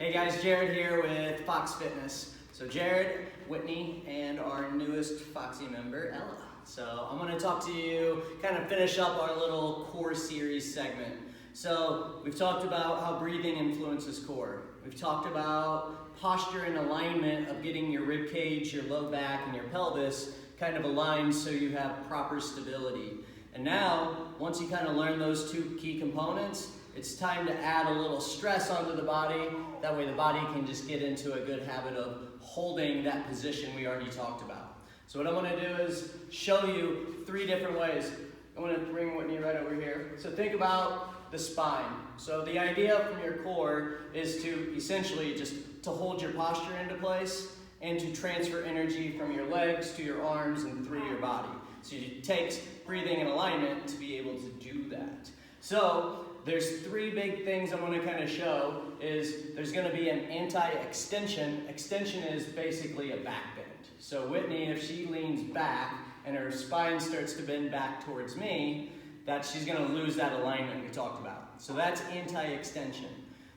Hey guys, Jared here with Fox Fitness. So Jared, Whitney, and our newest Foxy member, Ella. So I'm going to talk to you, kind of finish up our little core series segment. So we've talked about how breathing influences core. We've talked about posture and alignment of getting your rib cage, your low back, and your pelvis kind of aligned so you have proper stability. And now, once you kind of learn those two key components, it's time to add a little stress onto the body. That way the body can just get into a good habit of holding that position we already talked about. So what I'm going to do is show you 3 different ways. I'm going to bring Whitney right over here. So think about the spine. So the idea from your core is to essentially just to hold your posture into place and to transfer energy from your legs to your arms and through your body. So it takes breathing and alignment to be able to do that. So there's 3 big things I'm going to kind of show. There's going to be an anti-extension. Extension is basically a back bend. So Whitney, if she leans back and her spine starts to bend back towards me, that she's going to lose that alignment we talked about. So that's anti-extension.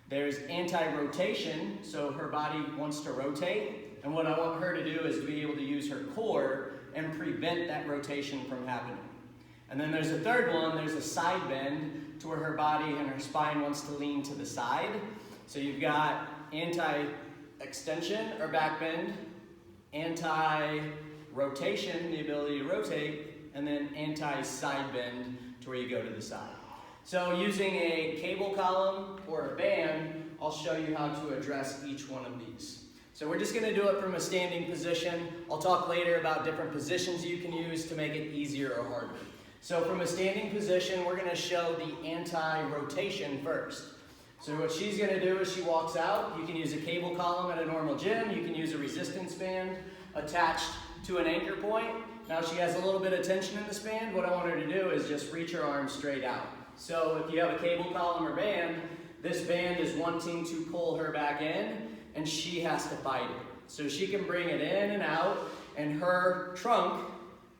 There's anti-rotation, so her body wants to rotate, and what I want her to do is to be able to use her core and prevent that rotation from happening. And then there's a third one, there's a side bend to where her body and her spine wants to lean to the side. So you've got anti-extension or back bend, anti-rotation, the ability to rotate, and then anti-side bend to where you go to the side. So using a cable column or a band, I'll show you how to address each one of these. So we're just going to do it from a standing position. I'll talk later about different positions you can use to make it easier or harder. So from a standing position, we're going to show the anti-rotation first. So what she's going to do is she walks out. You can use a cable column at a normal gym. You can use a resistance band attached to an anchor point. Now she has a little bit of tension in this band. What I want her to do is just reach her arms straight out. So if you have a cable column or band, this band is wanting to pull her back in, and she has to fight it. So she can bring it in and out, and her trunk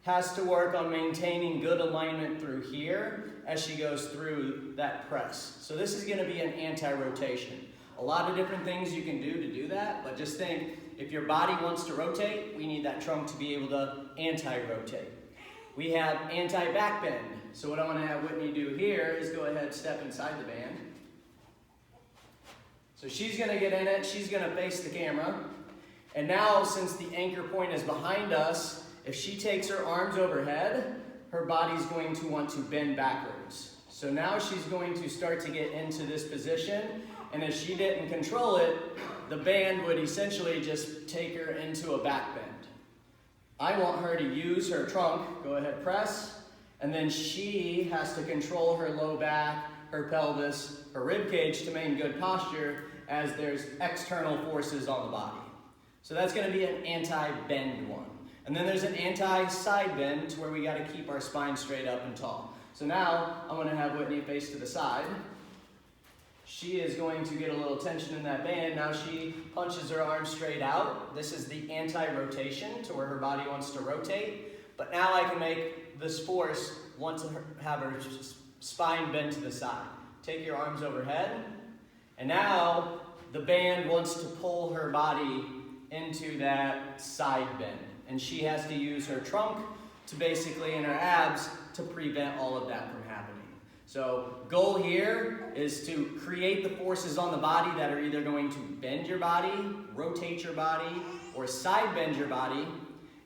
has to work on maintaining good alignment through here as she goes through that press. So this is going to be an anti-rotation. A lot of different things you can do to do that, but just think, if your body wants to rotate, we need that trunk to be able to anti-rotate. We have anti-back bend. So what I'm going to have Whitney do here is go ahead and step inside the band. So she's going to get in it, she's going to face the camera. And now, since the anchor point is behind us, if she takes her arms overhead, her body's going to want to bend backwards. So now she's going to start to get into this position, and if she didn't control it, the band would essentially just take her into a back bend. I want her to use her trunk, go ahead, press, and then she has to control her low back, her pelvis, her rib cage to maintain good posture as there's external forces on the body. So that's going to be an anti-bend one. And then there's an anti-side bend to where we got to keep our spine straight up and tall. So now I'm going to have Whitney face to the side. She is going to get a little tension in that band. Now she punches her arms straight out. This is the anti-rotation to where her body wants to rotate. But now I can make this force want to have her spine bend to the side. Take your arms overhead. And now the band wants to pull her body into that side bend. And she has to use her trunk to basically, and her abs, to prevent all of that from happening. So goal here is to create the forces on the body that are either going to bend your body, rotate your body, or side bend your body.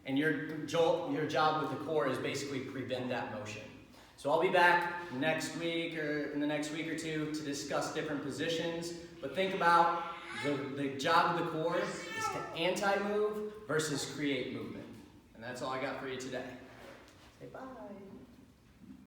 And your job with the core is basically prevent that motion. So I'll be back next week or in the next week or two to discuss different positions. But think about the job of the core is to anti-move versus create movement. And that's all I got for you today. Say bye.